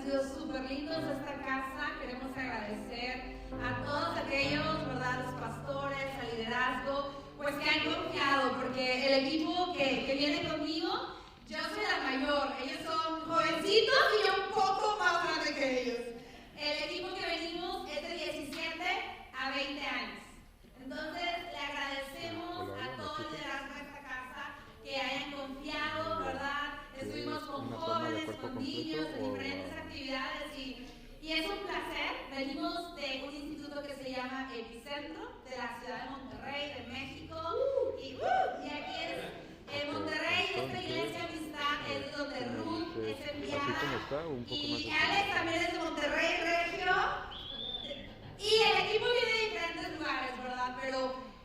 han sido súper lindos esta casa. Queremos agradecer a todos aquellos, ¿verdad? Los pastores, al liderazgo, pues que han confiado, porque el equipo que viene conmigo, yo soy la mayor, ellos son jovencitos y yo un poco más grande que ellos. El equipo que venimos es de 17 a 20 años. Entonces, le agradecemos a todo el liderazgo de esta casa que hayan confiado, ¿verdad? Estuvimos con jóvenes, con niños, en diferentes actividades y es un placer. Venimos de un instituto que se llama Epicentro, de la ciudad de Monterrey, de México. Y aquí es en Monterrey, esta iglesia Amistad es donde Ruth es enviada. Y Alex también es de Monterrey, Regio. Y el equipo viene de diferentes lugares, ¿verdad? Pero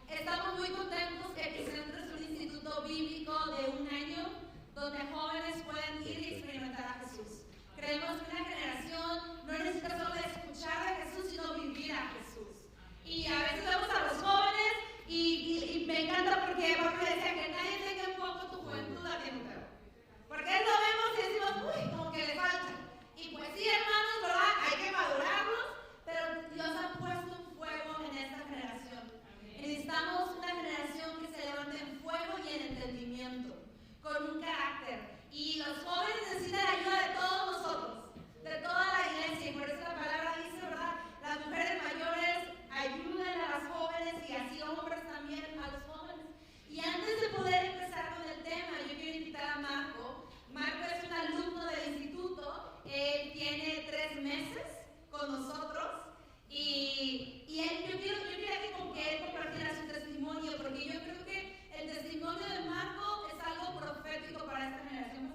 estamos muy contentos. Epicentro es un instituto bíblico de un año donde jóvenes pueden ir y experimentar a Jesús. Creemos que una generación no necesita solo escuchar a Jesús, sino vivir a Jesús. Y a veces vemos a los jóvenes y me encanta porque Pablo decía que nadie tenga un poco tu juventud a tiempo. Porque eso vemos y decimos, uy, como que le falta. Y pues sí, hermanos, ¿verdad? Hay que madurarnos, pero Dios ha puesto un fuego en esta generación. Necesitamos una generación que se levante en fuego y en entendimiento, con un carácter. Y los jóvenes necesitan ayuda de todos nosotros, de toda la iglesia. Y por eso la palabra dice, ¿verdad? Las mujeres mayores ayuden a las jóvenes y así hombres también a los jóvenes. Y antes de poder empezar con el tema, yo quiero invitar a Marco. Marco es un alumno del instituto. Él tiene 3 meses con nosotros. Y yo quiero que él compartiera su testimonio, porque yo creo que el testimonio de Marco es algo profético para esta generación.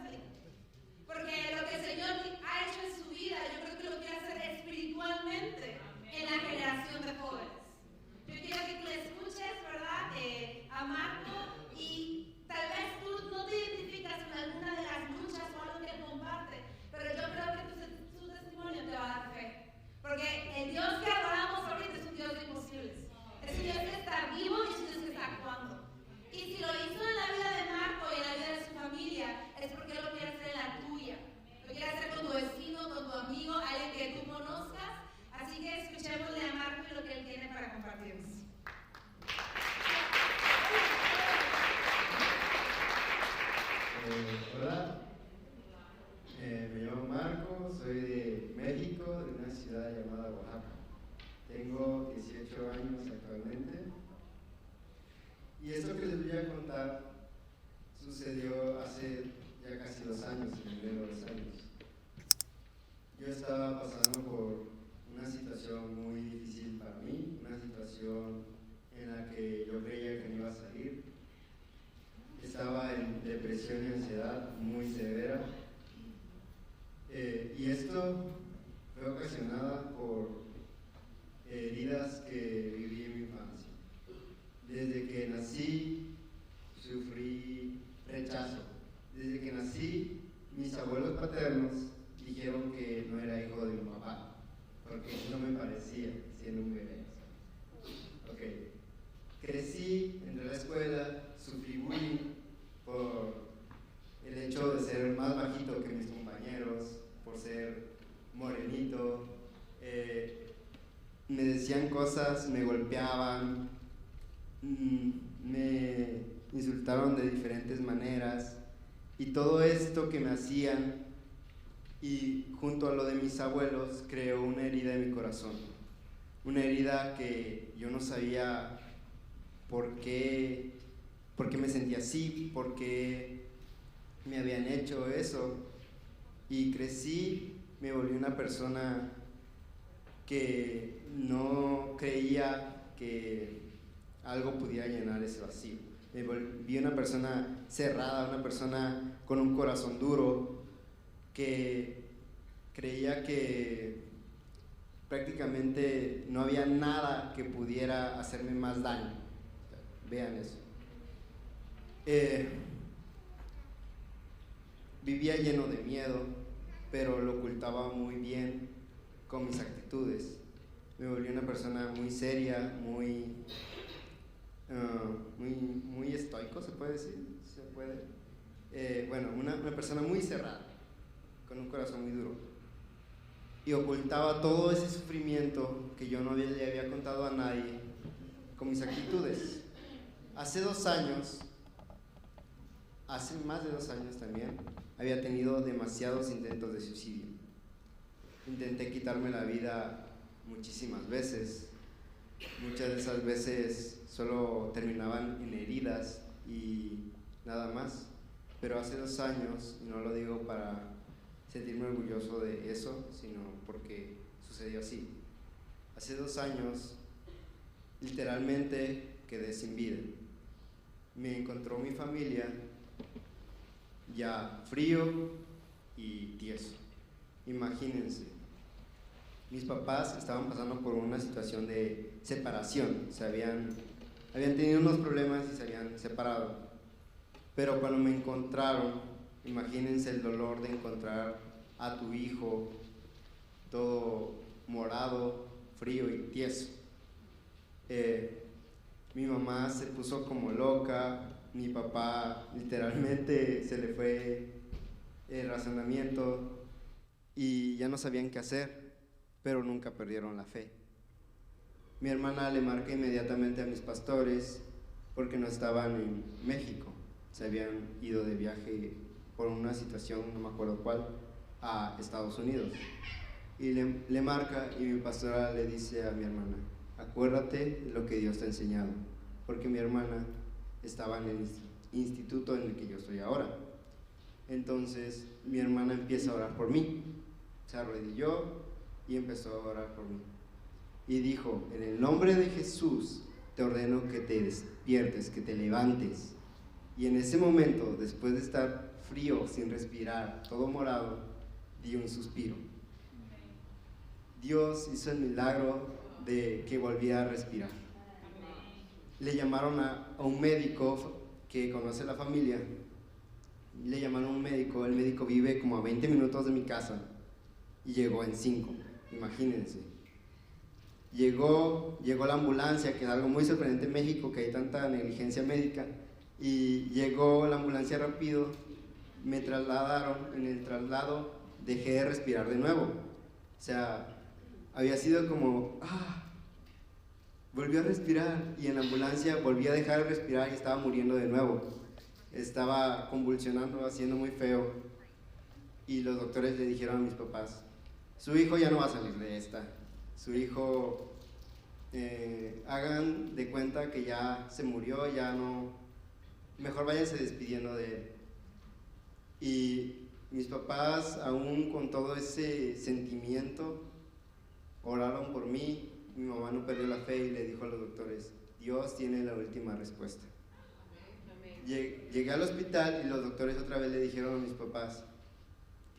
Porque lo que el Señor ha hecho en su vida, yo creo que lo quiere hacer espiritualmente en la generación de jóvenes. Yo quiero que tú le escuches, ¿verdad? A Marco, y tal vez tú no te identificas con alguna de las luchas o algo que él comparte, pero yo creo que tu testimonio te va a dar fe. Porque el Dios que adoramos ahorita es un Dios de imposibles. Es un Dios que está vivo y es un Dios que está actuando. Y si lo hizo en la vida de Marco y en la vida de su familia, es porque lo quiere hacer en la tuya. Lo quiere hacer con tu vecino, con tu amigo, alguien que tú conozcas. Así que escuchémosle a Marco y lo que él tiene para compartirnos. Hola, me llamo Marco, soy de México, de una ciudad llamada Oaxaca. Tengo 18 años actualmente. Y esto que les voy a contar sucedió hace ya casi 2 años, en enero de 2 años. Yo estaba pasando por una situación muy difícil para mí, una situación en la que yo creía que no iba a salir. Estaba en depresión y ansiedad muy severa. Y esto fue ocasionada por heridas que viví en mi infancia. Desde que nací, sufrí rechazo. Desde que nací, mis abuelos paternos dijeron que no era hijo de mi papá, porque no me parecía siendo un bebé. Okay. Crecí, entré a la escuela, sufrí bullying por el hecho de ser más bajito que mis compañeros, por ser morenito. Me decían cosas, me golpeaban, me insultaron de diferentes maneras, y todo esto que me hacían, y junto a lo de mis abuelos, creó una herida en mi corazón, una herida que yo no sabía por qué me sentía así, por qué me habían hecho eso, y crecí, me volví una persona que no creía que algo pudiera llenar ese vacío. Me volví una persona cerrada, una persona con un corazón duro, que creía que prácticamente no había nada que pudiera hacerme más daño. Vean eso. Vivía lleno de miedo, pero lo ocultaba muy bien con mis actitudes. Me volví una persona muy seria, muy estoico, ¿se puede decir? ¿Se puede? Una persona muy cerrada, con un corazón muy duro. y ocultaba todo ese sufrimiento que yo no le había contado a nadie con mis actitudes. Hace más de 2 años también, había tenido demasiados intentos de suicidio. Intenté quitarme la vida muchísimas veces. Muchas de esas veces solo terminaban en heridas y nada más. Pero hace 2 años, y no lo digo para sentirme orgulloso de eso, sino porque sucedió así. Hace 2 años, literalmente quedé sin vida. Me encontró mi familia ya frío y tieso. Imagínense, mis papás estaban pasando por una situación de separación, habían tenido unos problemas y se habían separado, pero cuando me encontraron, imagínense el dolor de encontrar a tu hijo todo morado, frío y tieso. Mi mamá se puso como loca, mi papá literalmente se le fue el razonamiento y ya no sabían qué hacer, pero nunca perdieron la fe. Mi hermana le marca inmediatamente a mis pastores porque no estaban en México, se habían ido de viaje por una situación, no me acuerdo cuál, a Estados Unidos. Y le marca y mi pastora le dice a mi hermana: acuérdate de lo que Dios te ha enseñado, porque mi hermana estaba en el instituto en el que yo estoy ahora. Entonces mi hermana empieza a orar por mí, se arrodilló y empezó a orar por mí y dijo: en el nombre de Jesús te ordeno que te despiertes, que te levantes. Y en ese momento, después de estar frío, sin respirar, todo morado, di un suspiro. Dios hizo el milagro de que volvía a respirar. Le llamaron a un médico que conoce la familia, le llamaron a un médico, el médico vive como a 20 minutos de mi casa y llegó en 5, imagínense. Llegó la ambulancia, que es algo muy sorprendente en México, que hay tanta negligencia médica, y llegó la ambulancia rápido, me trasladaron, en el traslado dejé de respirar de nuevo, o sea, había sido como, volvió a respirar, y en la ambulancia volví a dejar de respirar y estaba muriendo de nuevo, estaba convulsionando, haciendo muy feo, y los doctores le dijeron a mis papás: su hijo ya no va a salir de esta, su hijo, hagan de cuenta que ya se murió, ya no, mejor váyanse despidiendo de él. Y mis papás, aún con todo ese sentimiento, oraron por mí. Mi mamá no perdió la fe y le dijo a los doctores: Dios tiene la última respuesta. Llegué al hospital y los doctores otra vez le dijeron a mis papás: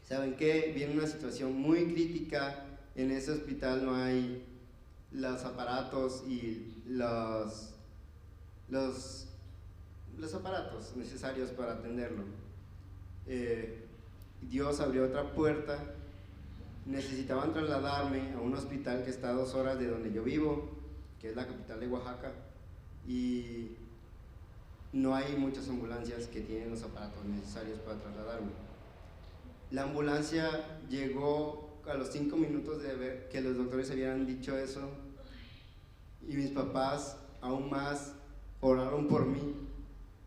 ¿saben qué? Viene una situación muy crítica, en ese hospital no hay los aparatos y los aparatos necesarios para atenderlo. Dios abrió otra puerta, necesitaban trasladarme a un hospital que está a 2 horas de donde yo vivo, que es la capital de Oaxaca, y no hay muchas ambulancias que tienen los aparatos necesarios para trasladarme. La ambulancia llegó a los 5 minutos de ver que los doctores habían dicho eso, y mis papás aún más oraron por mí.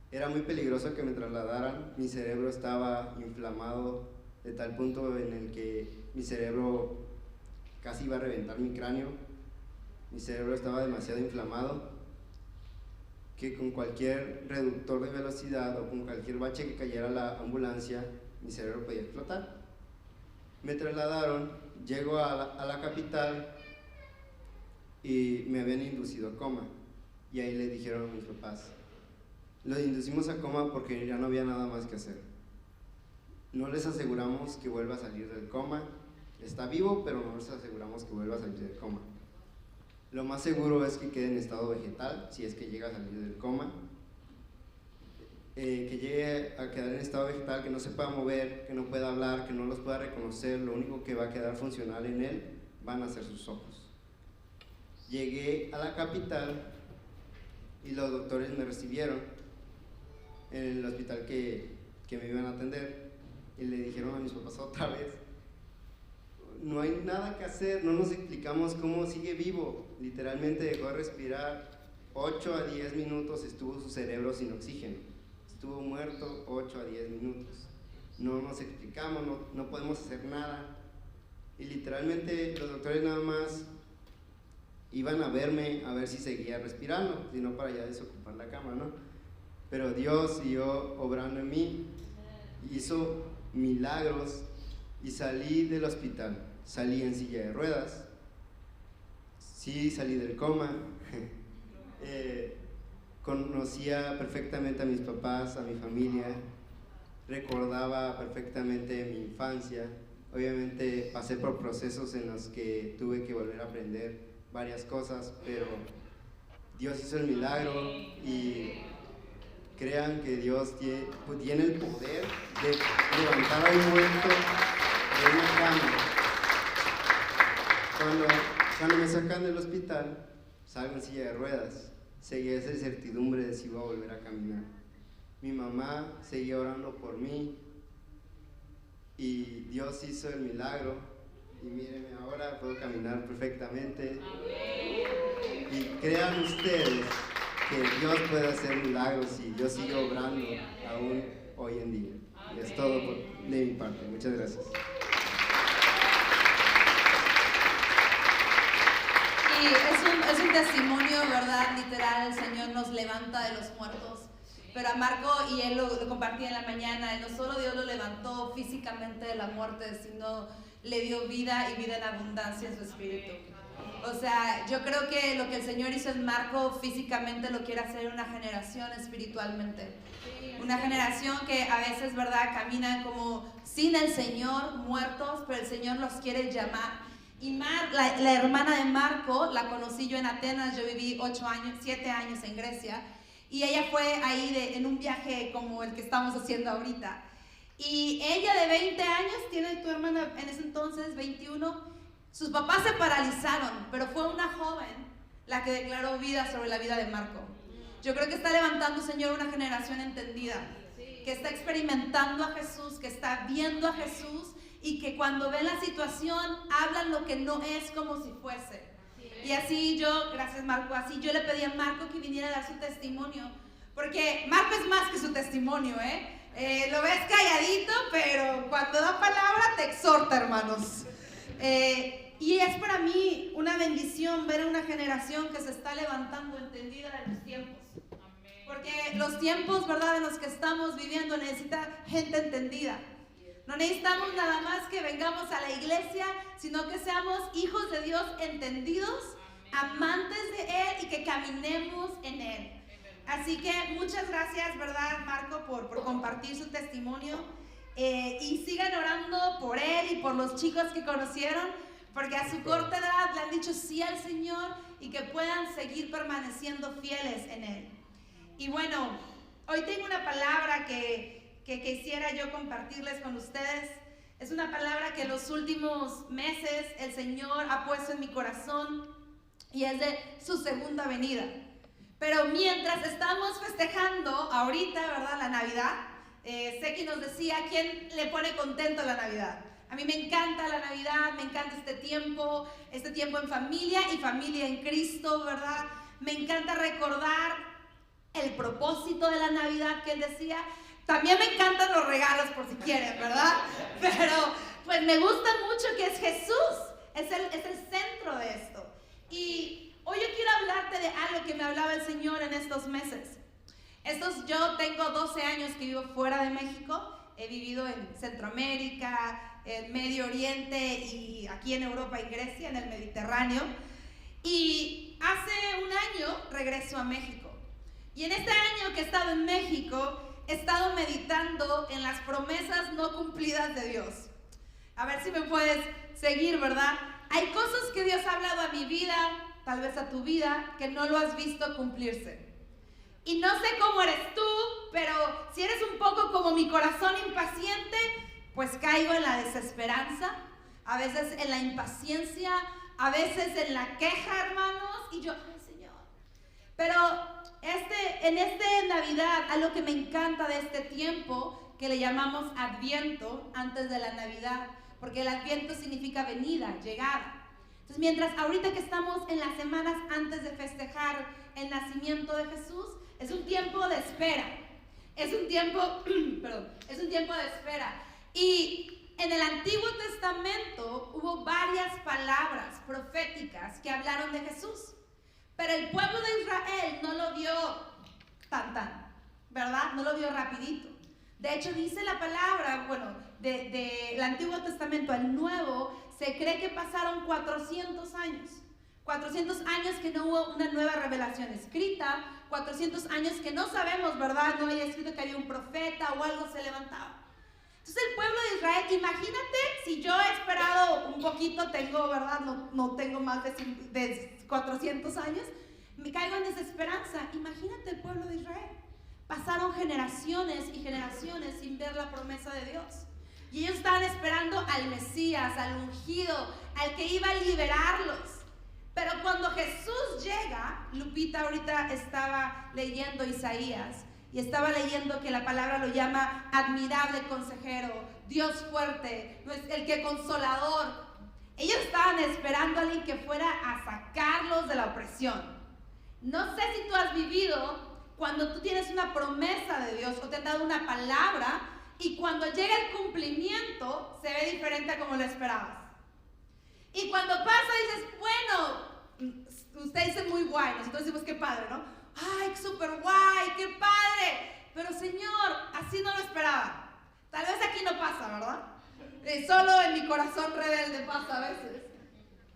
Era muy peligroso que me trasladaran, mi cerebro estaba inflamado de tal punto en el que mi cerebro casi iba a reventar mi cráneo, mi cerebro estaba demasiado inflamado, que con cualquier reductor de velocidad o con cualquier bache que cayera la ambulancia, mi cerebro podía explotar. Me trasladaron, llego a la capital y me habían inducido a coma, y ahí le dijeron a mis papás: lo inducimos a coma porque ya no había nada más que hacer, no les aseguramos que vuelva a salir del coma, está vivo pero no les aseguramos que vuelva a salir del coma, lo más seguro es que quede en estado vegetal si es que llega a salir del coma, que llegue a quedar en estado vegetal, que no se pueda mover, que no pueda hablar, que no los pueda reconocer, lo único que va a quedar funcional en él van a ser sus ojos. Llegué a la capital y los doctores me recibieron en el hospital que me iban a atender y le dijeron a mis papás otra vez: no hay nada que hacer, no nos explicamos cómo sigue vivo. Literalmente dejó de respirar 8 a 10 minutos, estuvo su cerebro sin oxígeno. Estuvo muerto 8 a 10 minutos. No nos explicamos, no podemos hacer nada. Y literalmente los doctores nada más iban a verme a ver si seguía respirando, sino para ya desocupar la cama, ¿no? Pero Dios siguió obrando en mí, hizo milagros y salí del hospital. Salí en silla de ruedas, sí salí del coma, conocía perfectamente a mis papás, a mi familia, recordaba perfectamente mi infancia. Obviamente pasé por procesos en los que tuve que volver a aprender varias cosas, pero Dios hizo el milagro y crean que Dios tiene el poder de levantar a un muerto de una cama. Cuando me sacan del hospital, salgo en silla de ruedas, seguía esa incertidumbre de si iba a volver a caminar. Mi mamá seguía orando por mí y Dios hizo el milagro. Y mírenme, ahora puedo caminar perfectamente. Y crean ustedes que Dios puede hacer milagros y Dios sigue obrando aún hoy en día. Y es todo de mi parte. Muchas gracias. Y es un testimonio, ¿verdad? Literal, el Señor nos levanta de los muertos. Pero a Marco, y él lo compartía en la mañana, no solo Dios lo levantó físicamente de la muerte, sino le dio vida y vida en abundancia en su espíritu. O sea, yo creo que lo que el Señor hizo en Marco físicamente lo quiere hacer en una generación espiritualmente. Una generación que a veces, ¿verdad?, caminan como sin el Señor, muertos, pero el Señor los quiere llamar. Y la hermana de Marco, la conocí yo en Atenas, yo viví 7 años en Grecia, y ella fue ahí en un viaje como el que estamos haciendo ahorita. Y ella de 20 años, tiene tu hermana en ese entonces 21, sus papás se paralizaron, pero fue una joven la que declaró vida sobre la vida de Marco. Yo creo que está levantando, Señor, una generación entendida, que está experimentando a Jesús, que está viendo a Jesús y que cuando ven la situación hablan lo que no es como si fuese. Y así yo, gracias Marco, así yo le pedí a Marco que viniera a dar su testimonio, porque Marco es más que su testimonio, lo ves calladito, pero cuando da palabra te exhorta, hermanos. Y es para mí una bendición ver a una generación que se está levantando entendida de los tiempos. Porque los tiempos, ¿verdad?, en los que estamos viviendo necesita gente entendida. No necesitamos nada más que vengamos a la iglesia, sino que seamos hijos de Dios entendidos, amantes de Él y que caminemos en Él. Así que muchas gracias, ¿verdad, Marco, por compartir su testimonio. Y sigan orando por él y por los chicos que conocieron, porque a su corta edad le han dicho sí al Señor y que puedan seguir permaneciendo fieles en Él. Y bueno, hoy tengo una palabra que quisiera yo compartirles con ustedes. Es una palabra que en los últimos meses el Señor ha puesto en mi corazón y es de su segunda venida. Pero mientras estamos festejando ahorita, ¿verdad?, la Navidad, Seki nos decía, ¿quién le pone contento la Navidad? A mí me encanta la Navidad, me encanta este tiempo en familia y familia en Cristo, ¿verdad? Me encanta recordar el propósito de la Navidad que él decía. También me encantan los regalos, por si quieren, ¿verdad? Pero pues me gusta mucho que es Jesús, es el centro de esto. Y hoy yo quiero hablarte de algo que me hablaba el Señor en estos meses. Yo tengo 12 años que vivo fuera de México, he vivido en Centroamérica, en Medio Oriente y aquí en Europa y Grecia, en el Mediterráneo. Y hace un año regreso a México. Y en este año que he estado en México, he estado meditando en las promesas no cumplidas de Dios. A ver si me puedes seguir, ¿verdad? Hay cosas que Dios ha hablado a mi vida, tal vez a tu vida, que no lo has visto cumplirse. Y no sé cómo eres tú, pero si eres un poco como mi corazón impaciente, pues caigo en la desesperanza, a veces en la impaciencia, a veces en la queja, hermanos, y yo, ay, Señor. Pero en este Navidad, algo que me encanta de este tiempo, que le llamamos Adviento, antes de la Navidad, porque el Adviento significa venida, llegada. Entonces, mientras ahorita que estamos en las semanas antes de festejar el nacimiento de Jesús, es un tiempo de espera. Es un tiempo, es un tiempo de espera. Y en el Antiguo Testamento hubo varias palabras proféticas que hablaron de Jesús. Pero el pueblo de Israel no lo vio ¿verdad? No lo vio rapidito. De hecho, dice la palabra, bueno, del Antiguo Testamento al Nuevo, se cree que pasaron 400 años. 400 años que no hubo una nueva revelación escrita, 400 años que no sabemos, ¿verdad? No había escrito que había un profeta o algo se levantaba. Entonces el pueblo de Israel, imagínate si yo he esperado un poquito, tengo, ¿verdad? No tengo más de 400 años, me caigo en desesperanza. Imagínate el pueblo de Israel. Pasaron generaciones y generaciones sin ver la promesa de Dios. Y ellos estaban esperando al Mesías, al ungido, al que iba a liberarlos. Pero cuando Jesús llega, Lupita ahorita estaba leyendo Isaías y estaba leyendo que la palabra lo llama admirable consejero, Dios fuerte, el que consolador. Ellos estaban esperando a alguien que fuera a sacarlos de la opresión. No sé si tú has vivido cuando tú tienes una promesa de Dios o te han dado una palabra y cuando llega el cumplimiento se ve diferente a como lo esperabas. Y cuando pasa dices, bueno, usted dice muy guay, nosotros decimos qué padre, ¿no? Ay, súper guay, qué padre. Pero Señor, así no lo esperaba. Tal vez aquí no pasa, ¿verdad? Solo en mi corazón rebelde pasa a veces.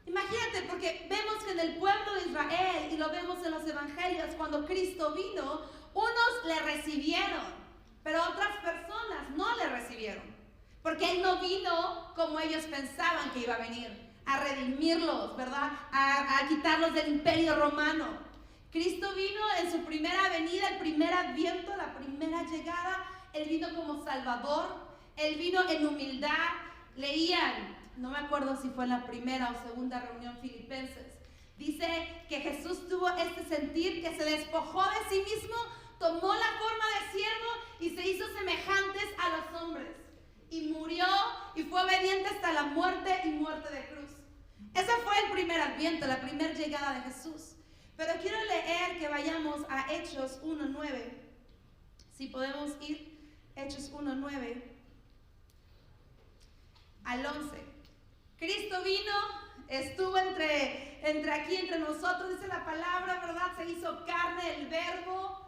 Imagínate, porque vemos que en el pueblo de Israel, y lo vemos en los evangelios, cuando Cristo vino, unos le recibieron, pero otras personas no le recibieron. Porque Él no vino como ellos pensaban que iba a venir. A redimirlos, ¿verdad? A quitarlos del imperio romano. Cristo vino en su primera venida, el primer adviento, la primera llegada. Él vino como Salvador, Él vino en humildad. Leían, no me acuerdo si fue en la primera o segunda reunión Filipenses, dice que Jesús tuvo este sentir, que se despojó de sí mismo, tomó la forma de siervo y se hizo semejantes a los hombres. Y murió y fue obediente hasta la muerte y muerte de cruz. Ese fue el primer adviento, la primera llegada de Jesús. Pero quiero leer que vayamos a Hechos 1:9. Si podemos ir, Hechos 1:9 al 11. Cristo vino, estuvo entre nosotros, dice la palabra, ¿verdad? Se hizo carne, el verbo.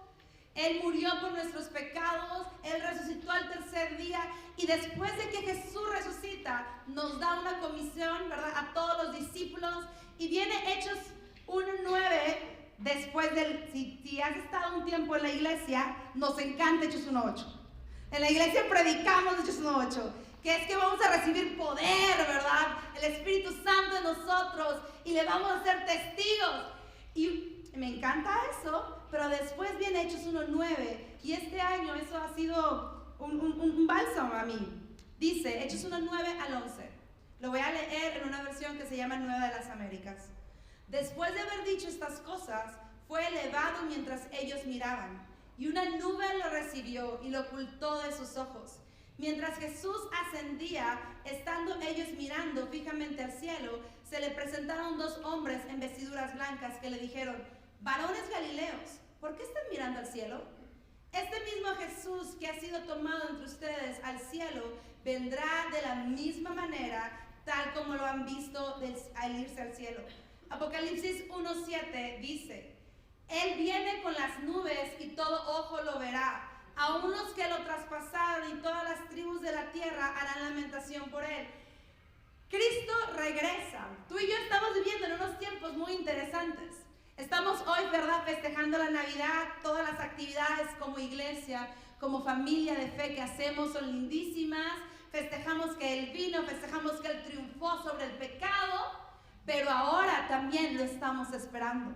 Él murió por nuestros pecados, Él resucitó al tercer día y después de que Jesús resucita, nos da una comisión, ¿verdad? A todos los discípulos y viene Hechos 1:9, después del, si has estado un tiempo en la iglesia, nos encanta Hechos 1:8. En la iglesia predicamos Hechos 1:8, que es que vamos a recibir poder, ¿verdad? El Espíritu Santo en nosotros y le vamos a ser testigos. Y me encanta eso, pero después viene Hechos 1:9 y este año eso ha sido un bálsamo a mí. Dice Hechos 1:9 al 11. Lo voy a leer en una versión que se llama Nueva de las Américas. Después de haber dicho estas cosas, fue elevado mientras ellos miraban, y una nube lo recibió y lo ocultó de sus ojos. Mientras Jesús ascendía, estando ellos mirando fijamente al cielo, se le presentaron dos hombres en vestiduras blancas que le dijeron: varones galileos, ¿por qué están mirando al cielo? Este mismo Jesús que ha sido tomado entre ustedes al cielo, vendrá de la misma manera, tal como lo han visto al irse al cielo. Apocalipsis 1:7 dice: Él viene con las nubes y todo ojo lo verá. Aún los que lo traspasaron y todas las tribus de la tierra harán lamentación por él. Cristo regresa. Tú y yo estamos viviendo en unos tiempos muy interesantes. Estamos hoy, ¿verdad?, festejando la Navidad. Todas las actividades como iglesia, como familia de fe que hacemos son lindísimas. Festejamos que Él vino, festejamos que Él triunfó sobre el pecado, pero ahora también lo estamos esperando.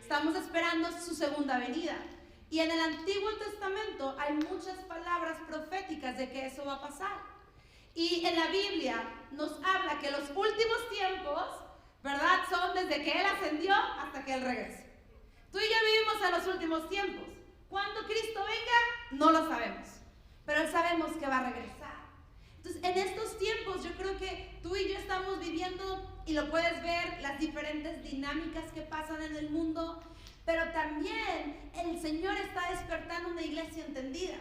Estamos esperando su segunda venida. Y en el Antiguo Testamento hay muchas palabras proféticas de que eso va a pasar. Y en la Biblia nos habla que los últimos tiempos, ¿verdad?, son desde que Él ascendió hasta que Él regrese. Tú y yo vivimos en los últimos tiempos. ¿Cuándo Cristo venga? No lo sabemos. Pero sabemos que va a regresar. Entonces, en estos tiempos yo creo que tú y yo estamos viviendo, y lo puedes ver, las diferentes dinámicas que pasan en el mundo, pero también el Señor está despertando una iglesia entendida.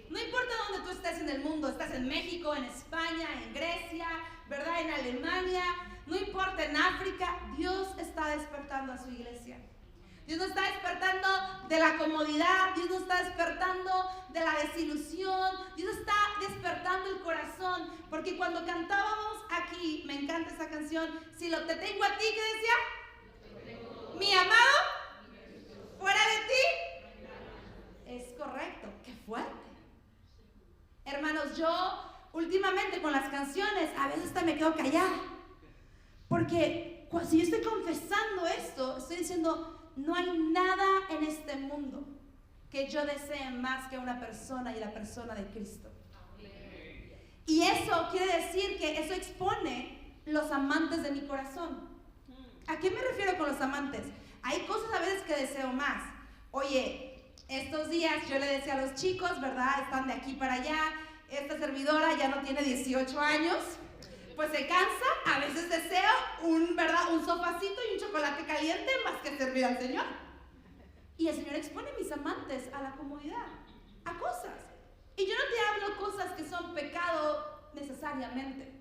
No importa dónde tú estés en el mundo, estás en México, en España, en Grecia, ¿verdad? En Alemania, no importa, en África, Dios está despertando a su iglesia. Dios nos está despertando de la comodidad, Dios nos está despertando de la desilusión, Dios está despertando el corazón, porque cuando cantábamos aquí, me encanta esa canción, si lo te tengo a ti, ¿qué decía? Mi amado, fuera de ti. Es correcto, qué fuerte. Hermanos, yo últimamente con las canciones a veces hasta me quedo callada, porque si yo estoy confesando esto, estoy diciendo, no hay nada en este mundo que yo desee más que una persona y la persona de Cristo. Y eso quiere decir que eso expone los amantes de mi corazón. ¿A qué me refiero con los amantes? Hay cosas a veces que deseo más. Oye, estos días yo le decía a los chicos, ¿verdad? Están de aquí para allá. Esta servidora ya no tiene 18 años. Pues se cansa, a veces deseo un sofacito y un chocolate caliente más que servir al Señor. Y el Señor expone a mis amantes a la comodidad, a cosas. Y yo no te hablo cosas que son pecado necesariamente.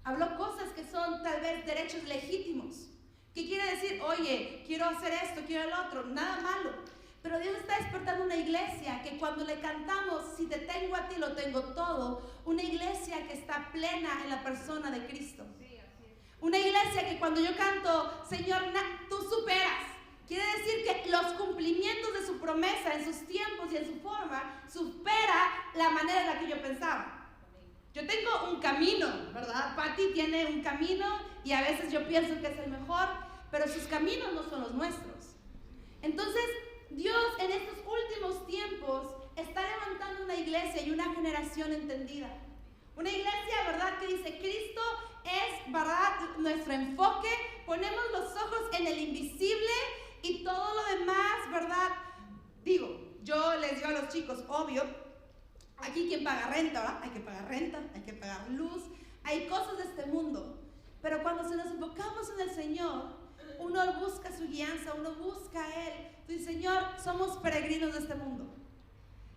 Hablo cosas que son tal vez derechos legítimos. ¿Qué quiere decir? Oye, quiero hacer esto, quiero el otro, nada malo. Pero Dios está despertando una iglesia que cuando le cantamos, si te tengo a ti, lo tengo todo, una iglesia que está plena en la persona de Cristo. Una iglesia que cuando yo canto, Señor, tú superas. Quiere decir que los cumplimientos de su promesa en sus tiempos y en su forma supera la manera en la que yo pensaba. Yo tengo un camino, ¿verdad? Patty tiene un camino y a veces yo pienso que es el mejor, pero sus caminos no son los nuestros. Entonces, Dios en estos últimos tiempos está levantando una iglesia y una generación entendida. Una iglesia, ¿verdad? Que dice, Cristo es, ¿verdad? Nuestro enfoque, ponemos los ojos en el invisible y todo lo demás, ¿verdad? Digo, yo les digo a los chicos, obvio, aquí quien paga renta, ¿verdad? Hay que pagar renta, hay que pagar luz, hay cosas de este mundo. Pero cuando nos enfocamos en el Señor, uno busca su guianza, uno busca a Él. Tú dices, Señor, somos peregrinos de este mundo.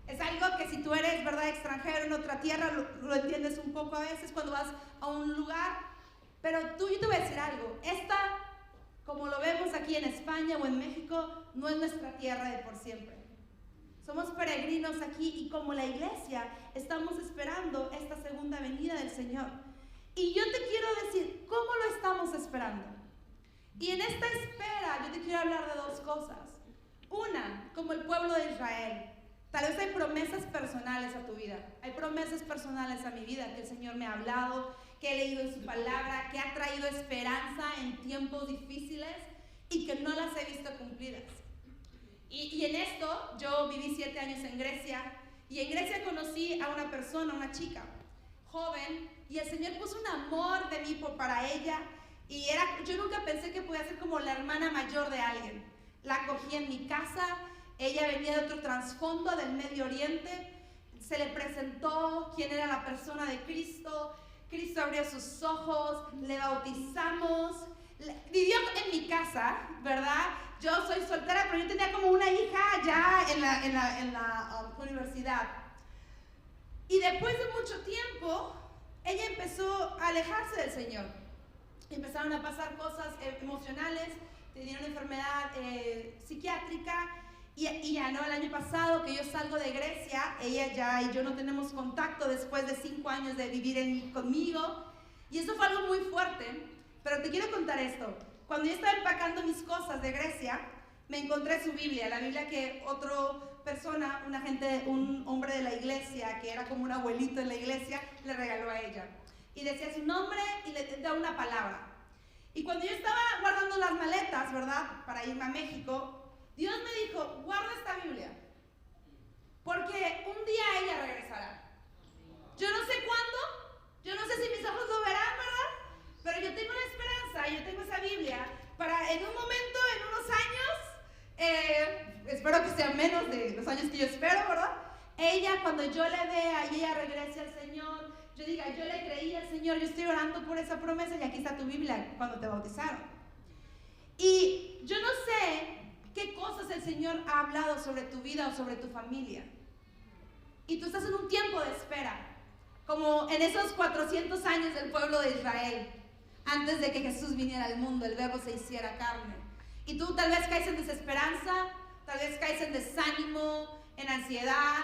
Es algo que si tú eres, ¿verdad?, extranjero en otra tierra, lo entiendes un poco a veces cuando vas a un lugar. Pero yo te voy a decir algo. Esta, como lo vemos aquí en España o en México, no es nuestra tierra de por siempre. Somos peregrinos aquí y como la iglesia estamos esperando esta segunda venida del Señor. Y yo te quiero decir, ¿cómo lo estamos esperando? Y en esta espera yo te quiero hablar de dos cosas. Una, como el pueblo de Israel. Tal vez hay promesas personales a tu vida. Hay promesas personales a mi vida que el Señor me ha hablado, que he leído en su palabra, que ha traído esperanza en tiempos difíciles y que no las he visto cumplidas. Y en esto, yo viví 7 años en Grecia y en Grecia conocí a una persona, una chica joven, y el Señor puso un amor de mí para ella. Y yo nunca pensé que podía ser como la hermana mayor de alguien. La acogí en mi casa, ella venía de otro trasfondo del Medio Oriente, se le presentó quién era la persona de Cristo, Cristo abrió sus ojos, le bautizamos, vivió en mi casa, ¿verdad? Yo soy soltera, pero yo tenía como una hija ya en la universidad. Y después de mucho tiempo, ella empezó a alejarse del Señor. Empezaron a pasar cosas emocionales, tenía una enfermedad psiquiátrica y ya no, el año pasado que yo salgo de Grecia, ella ya y yo no tenemos contacto después de 5 años de vivir conmigo y eso fue algo muy fuerte, pero te quiero contar esto. Cuando yo estaba empacando mis cosas de Grecia, me encontré su Biblia, la Biblia que otra persona, un hombre de la iglesia, que era como un abuelito en la iglesia, le regaló a ella. Y decía su nombre y le da una palabra. Y cuando yo estaba guardando las maletas, ¿verdad?, para irme a México, Dios me dijo, guarda esta Biblia, porque un día ella regresará. Yo no sé cuándo, yo no sé si mis ojos lo verán, ¿verdad? Pero yo tengo una esperanza, yo tengo esa Biblia, para en un momento, en unos años, espero que sean menos de los años que yo espero, ¿verdad? ella, cuando yo le vea y ella regrese al Señor, yo diga, yo le creí al Señor, yo estoy orando por esa promesa y aquí está tu Biblia cuando te bautizaron. Y yo no sé qué cosas el Señor ha hablado sobre tu vida o sobre tu familia. Y tú estás en un tiempo de espera, como en esos 400 años del pueblo de Israel, antes de que Jesús viniera al mundo, el verbo se hiciera carne. Y tú tal vez caes en desesperanza, tal vez caes en desánimo, en ansiedad,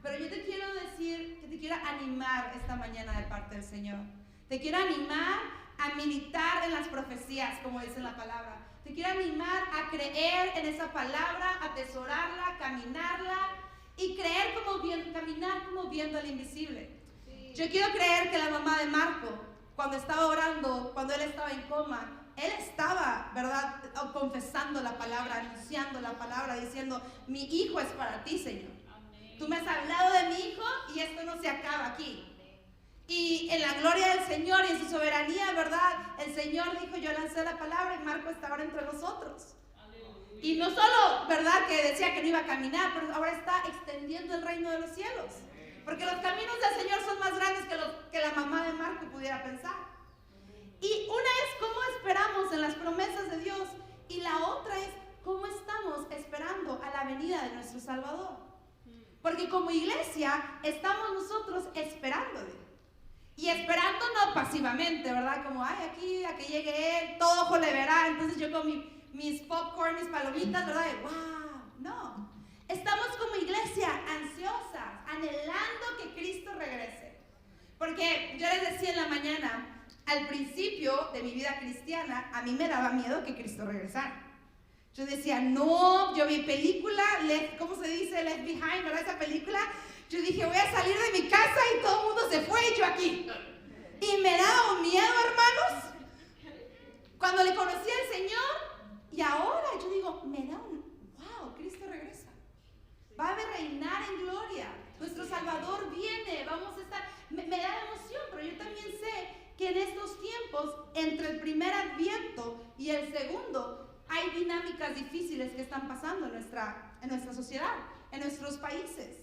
pero yo te quiero decir que te quiero animar esta mañana de parte del Señor. Te quiero animar a militar en las profecías, como dice la palabra. Te quiero animar a creer en esa palabra, atesorarla, caminarla y caminar como viendo al invisible. Sí. Yo quiero creer que la mamá de Marco, cuando estaba orando, cuando él estaba en coma, él estaba, ¿verdad?, confesando la palabra, anunciando la palabra, diciendo, mi hijo es para ti, Señor. Amén. Tú me has hablado de mi hijo y esto no se acaba aquí. Y en la gloria del Señor y en su soberanía, ¿verdad?, el Señor dijo, yo lancé la palabra y Marco está ahora entre nosotros. Aleluya. Y no solo, ¿verdad?, que decía que no iba a caminar, pero ahora está extendiendo el reino de los cielos. Porque los caminos del Señor son más grandes que la mamá de Marco pudiera pensar. Y una es cómo esperamos en las promesas de Dios y la otra es cómo estamos esperando a la venida de nuestro Salvador. Porque como iglesia estamos nosotros esperándole. Y esperando no pasivamente, ¿verdad? Como, ay, aquí, a que llegue Él, todo ojo le verá. Entonces yo con mis popcorn, mis palomitas, ¿verdad? Y, wow, no. Estamos como iglesia ansiosas, anhelando que Cristo regrese. Porque yo les decía en la mañana, al principio de mi vida cristiana, a mí me daba miedo que Cristo regresara. Yo decía, no, yo vi película, ¿cómo se dice? Left Behind, ¿verdad? Esa película. Yo dije, voy a salir de mi casa y todo el mundo se fue y yo aquí. Y me daba un miedo, hermanos, cuando le conocí al Señor. Y ahora yo digo, me da wow, Cristo regresa. Va a reinar en gloria. Nuestro Salvador viene, vamos a estar. Me da emoción, pero yo también sé que en estos tiempos, entre el primer adviento y el segundo, hay dinámicas difíciles que están pasando en nuestra sociedad, en nuestros países.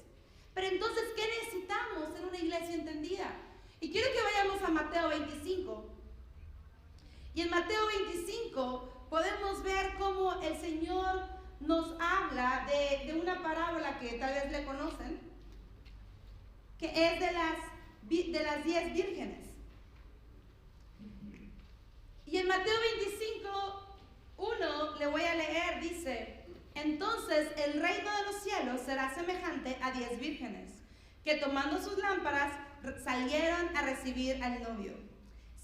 Pero entonces, ¿qué necesitamos en una iglesia entendida? Y quiero que vayamos a Mateo 25. Y en Mateo 25 podemos ver cómo el Señor nos habla de una parábola que tal vez le conocen, que es de las 10 vírgenes. Y en Mateo 25, 1, le voy a leer, dice, entonces el reino de los cielos será semejante a 10 vírgenes, que tomando sus lámparas salieron a recibir al novio.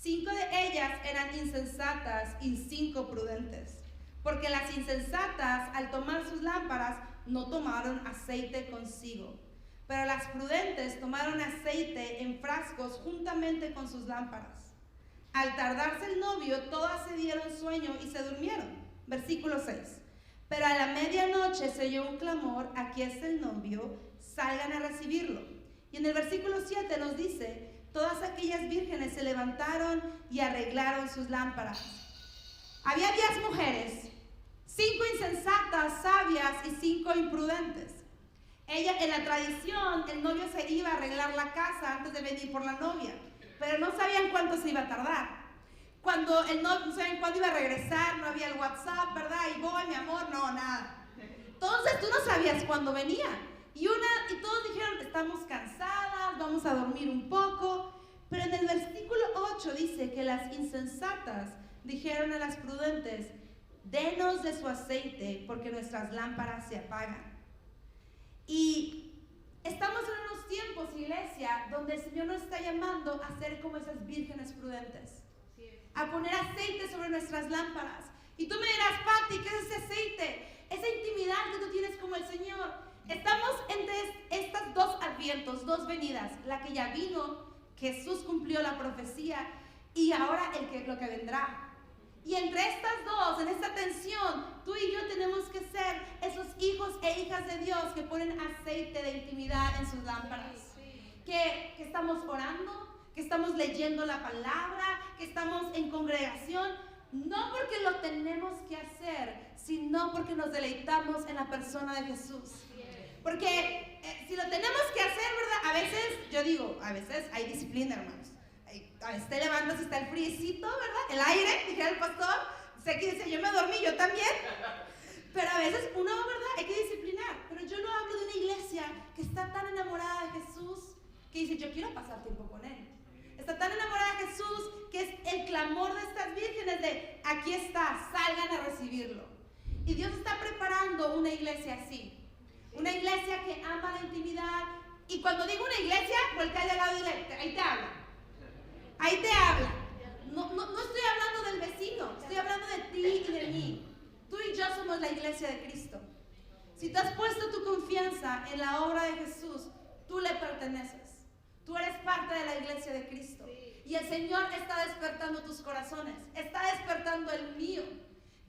5 de ellas eran insensatas y 5 prudentes, porque las insensatas al tomar sus lámparas no tomaron aceite consigo, pero las prudentes tomaron aceite en frascos juntamente con sus lámparas. Al tardarse el novio, todas se dieron sueño y se durmieron. Versículo 6. Pero a la medianoche se oyó un clamor, aquí está el novio, salgan a recibirlo. Y en el versículo 7 nos dice, todas aquellas vírgenes se levantaron y arreglaron sus lámparas. Había 10 mujeres, 5 insensatas, sabias y 5 imprudentes. En la tradición, el novio se iba a arreglar la casa antes de venir por la novia, pero no sabían cuánto se iba a tardar. Cuando el novio no sabían cuándo iba a regresar, no había el WhatsApp, ¿verdad? Y voy, mi amor, no, nada. Entonces tú no sabías cuándo venía. Y todos dijeron, estamos cansadas, vamos a dormir un poco. Pero en el versículo 8 dice que las insensatas dijeron a las prudentes, denos de su aceite, porque nuestras lámparas se apagan. Y estamos en unos tiempos, iglesia, donde el Señor nos está llamando a ser como esas vírgenes prudentes, a poner aceite sobre nuestras lámparas. Y tú me dirás, Pati, ¿qué es ese aceite? Esa intimidad que tú tienes como el Señor. Estamos entre estas 2 advientos, 2 venidas, la que ya vino, Jesús cumplió la profecía, y ahora lo que vendrá. Y entre estas 2, en esta tensión, tú y yo tenemos que ser esos hijos e hijas de Dios que ponen aceite de intimidad en sus lámparas. Que estamos orando, que estamos leyendo la palabra, que estamos en congregación, no porque lo tenemos que hacer, sino porque nos deleitamos en la persona de Jesús. Porque si lo tenemos que hacer, ¿verdad? A veces, yo digo, a veces hay disciplina, hermanos. A veces te levantas y está el friecito, ¿verdad? El aire, dijera el pastor. Sé que dice, yo me dormí, yo también. Pero a veces uno, ¿verdad? Hay que disciplinar. Pero yo no hablo de una iglesia que está tan enamorada de Jesús que dice, yo quiero pasar tiempo con Él. Está tan enamorada de Jesús que es el clamor de estas vírgenes de, aquí está, salgan a recibirlo. Y Dios está preparando una iglesia así. Una iglesia que ama la intimidad. Y cuando digo una iglesia, voltea de al lado y dile, ahí te habla. Ahí te habla. No estoy hablando del vecino, estoy hablando de ti y de mí. Tú y yo somos la iglesia de Cristo. Si tú has puesto tu confianza en la obra de Jesús, tú le perteneces. Tú eres parte de la iglesia de Cristo. Y el Señor está despertando tus corazones. Está despertando el mío.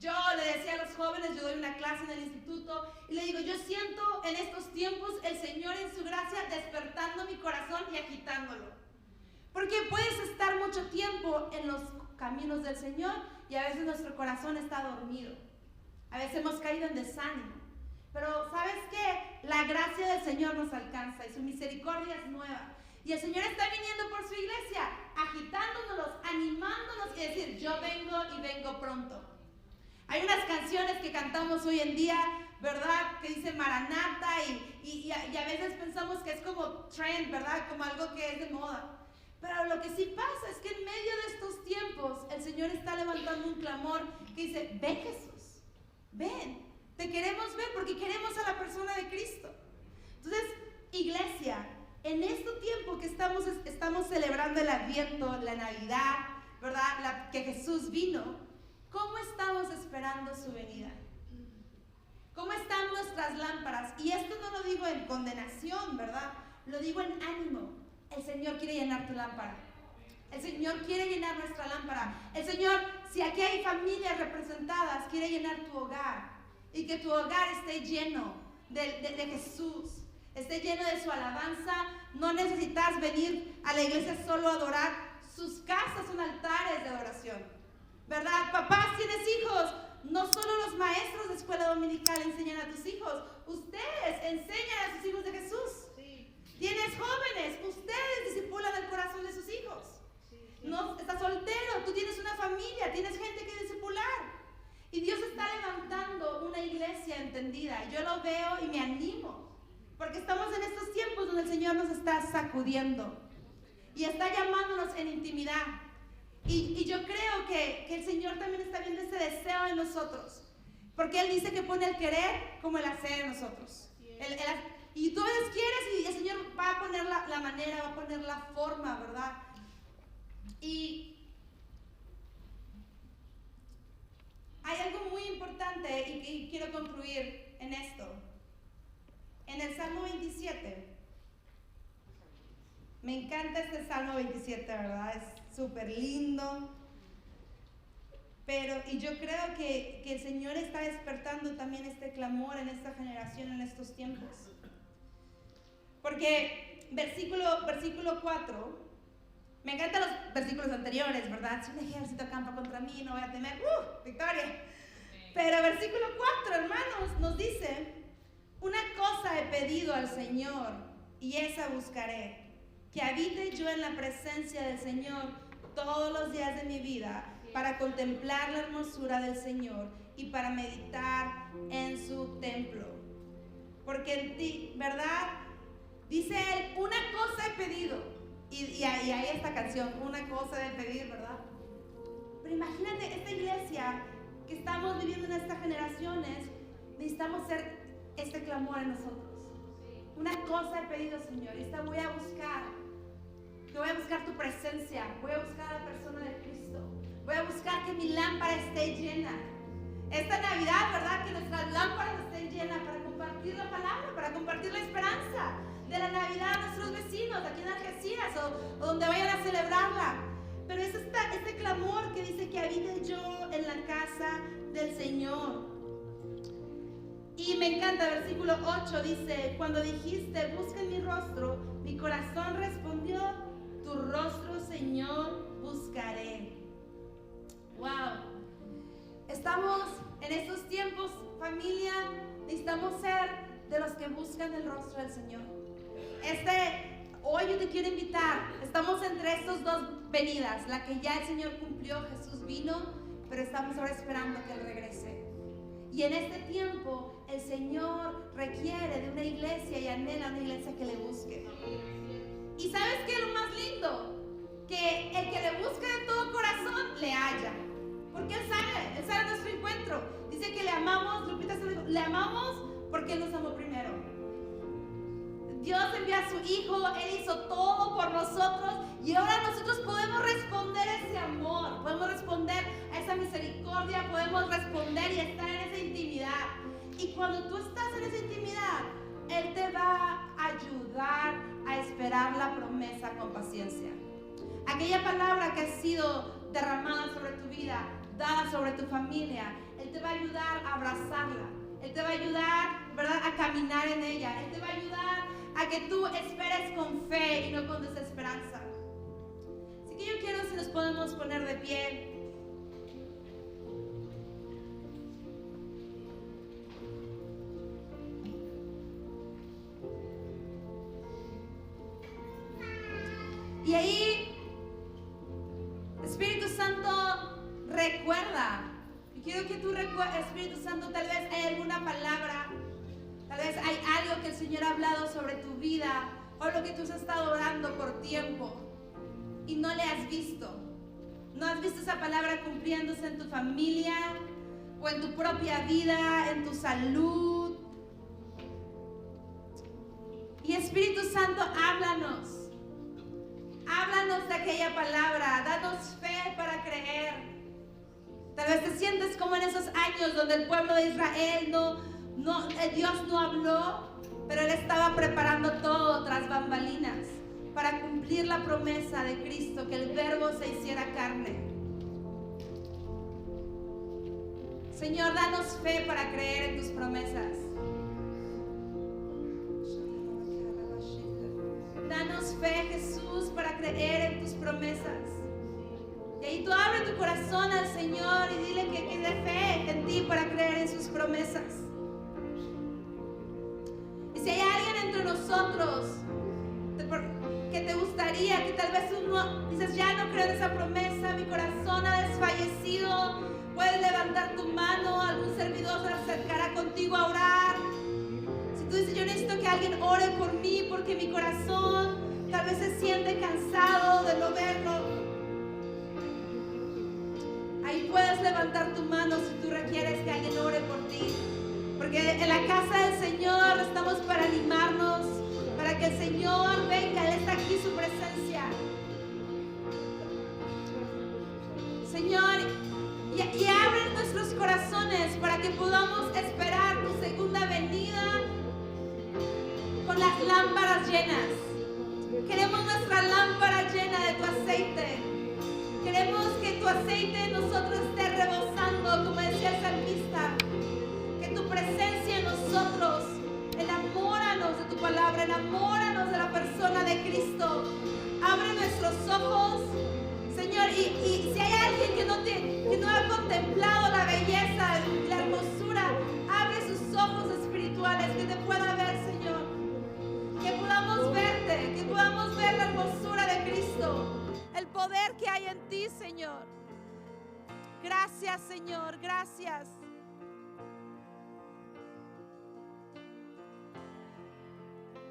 Yo le decía a los jóvenes, yo doy una clase en el instituto, y le digo, yo siento en estos tiempos el Señor en su gracia despertando mi corazón y agitándolo. Porque puedes estar mucho tiempo en los caminos del Señor y a veces nuestro corazón está dormido. A veces hemos caído en desánimo. Pero ¿sabes qué? La gracia del Señor nos alcanza y su misericordia es nueva. Y el Señor está viniendo por su iglesia, agitándonos, animándonos y decir, yo vengo y vengo pronto. Hay unas canciones que cantamos hoy en día, ¿verdad? Que dicen Maranata y a veces pensamos que es como trend, ¿verdad? Como algo que es de moda. Pero lo que sí pasa es que en medio de estos tiempos el Señor está levantando un clamor que dice, ven Jesús, ven, te queremos ver porque queremos a la persona de Cristo. Entonces, iglesia, en este tiempo que estamos celebrando el Adviento, la Navidad, ¿verdad? Que Jesús vino, ¿cómo estamos esperando su venida? ¿Cómo están nuestras lámparas? Y esto no lo digo en condenación, ¿verdad? Lo digo en ánimo. El Señor quiere llenar tu lámpara. El Señor quiere llenar nuestra lámpara. El Señor, si aquí hay familias representadas, quiere llenar tu hogar. Y que tu hogar esté lleno de Jesús. Esté lleno de su alabanza. No necesitas venir a la iglesia solo a adorar. Sus casas son altares de adoración. ¿Verdad? Papás, tienes hijos. No solo los maestros de escuela dominical enseñan a tus hijos. Ustedes enseñan a sus hijos de Jesús. Tienes jóvenes, ustedes discipulan el corazón de sus hijos. No, estás soltero, tú tienes una familia, tienes gente que discipular. Y Dios está levantando una iglesia entendida. Yo lo veo y me animo. Porque estamos en estos tiempos donde el Señor nos está sacudiendo. Y está llamándonos en intimidad. Y yo creo que el Señor también está viendo ese deseo en nosotros. Porque Él dice que pone el querer como el hacer en nosotros. Y tú a veces quieres y el Señor va a poner la manera, va a poner la forma, ¿verdad? Y hay algo muy importante y quiero concluir en esto. En el Salmo 27, me encanta este Salmo 27, ¿verdad? Es súper lindo. Y yo creo que el Señor está despertando también este clamor en esta generación, en estos tiempos. Porque versículo 4, me encantan los versículos anteriores, ¿verdad? Si un ejército acampa contra mí, no voy a temer, victoria. Pero versículo 4, hermanos, nos dice, una cosa he pedido al Señor y esa buscaré, que habite yo en la presencia del Señor todos los días de mi vida, para contemplar la hermosura del Señor y para meditar en su templo. Porque en ti, ¿verdad? Dice él, una cosa he pedido. Y hay esta canción, una cosa he pedir, ¿verdad? Pero imagínate esta iglesia que estamos viviendo en estas generaciones, necesitamos hacer este clamor en nosotros. Una cosa he pedido, Señor, y esta voy a buscar. Yo voy a buscar tu presencia, voy a buscar a la persona de Cristo. Voy a buscar que mi lámpara esté llena. Esta Navidad, ¿verdad? Que nuestras lámparas estén llenas para compartir la palabra, para compartir la esperanza de la Navidad a nuestros vecinos, aquí en Algeciras o donde vayan a celebrarla. Pero es este clamor que dice que habite yo en la casa del Señor. Y me encanta, versículo 8 dice, cuando dijiste, busca mi rostro, mi corazón respondió, tu rostro, Señor, buscaré. Wow. Estamos en estos tiempos, familia, necesitamos ser de los que buscan el rostro del Señor. Hoy yo te quiero invitar, estamos entre estas dos venidas, la que ya el Señor cumplió, Jesús vino, pero estamos ahora esperando que Él regrese. Y en este tiempo el Señor requiere de una iglesia y anhela una iglesia que le busque. ¿Y sabes qué es lo más lindo? Que el que le busca de todo corazón le halla. Porque Él sale nuestro encuentro. Dice que le amamos, Lupita se dijo, le amamos porque Él nos amó primero. Dios envió a su Hijo, Él hizo todo por nosotros y ahora nosotros podemos responder a ese amor, podemos responder a esa misericordia, podemos responder y estar en esa intimidad. Y cuando tú estás en esa intimidad, Él te va a ayudar a esperar la promesa con paciencia. Aquella palabra que ha sido derramada sobre tu vida, dada sobre tu familia, Él te va a ayudar a abrazarla. Él te va a ayudar, ¿verdad?, a caminar en ella. Él te va a ayudar a que tú esperes con fe y no con desesperanza. Así que yo quiero si nos podemos poner de pie. Y ahí, Espíritu Santo, recuerda. Y quiero que tú recuerdes, Espíritu Santo, tal vez hay alguna palabra, tal vez hay algo que el Señor ha hablado sobre tu vida o lo que tú has estado orando por tiempo y no le has visto. No has visto esa palabra cumpliéndose en tu familia o en tu propia vida, en tu salud. Y Espíritu Santo, háblanos. Háblanos de aquella palabra. Danos fe para creer. Tal vez te sientes como en esos años donde el pueblo de Israel Dios no habló, pero Él estaba preparando todo tras bambalinas para cumplir la promesa de Cristo, que el Verbo se hiciera carne. Señor, danos fe para creer en tus promesas. Danos fe, Jesús, para creer en tus promesas. Y ahí tú abre tu corazón al Señor y dile que dé fe en ti para creer en sus promesas. Y si hay alguien entre nosotros que te gustaría, que tal vez uno dices, ya no creo en esa promesa, mi corazón ha desfallecido, puedes levantar tu mano, algún servidor se acercará contigo a orar. Si tú dices, yo necesito que alguien ore por mí porque mi corazón tal vez se siente cansado de no verlo, ahí puedes levantar tu mano si tú requieres que alguien ore por ti. Porque en la casa del Señor estamos para animarnos, para que el Señor venga, Él está aquí, su presencia. Señor, y abre nuestros corazones para que podamos esperar tu segunda venida con las lámparas llenas. Queremos nuestra lámpara llena de tu aceite. Queremos que tu aceite en nosotros esté rebosando, como decía el salmista. Que tu presencia en nosotros, enamóranos de tu palabra, enamóranos de la persona de Cristo. Abre nuestros ojos, Señor, y si hay alguien que no ha contemplado la belleza, la hermosura, abre sus ojos espirituales, que te pueda ver, Señor. Que podamos verte, que podamos ver la hermosura de Cristo. El poder que hay en ti, Señor. Gracias, Señor, gracias.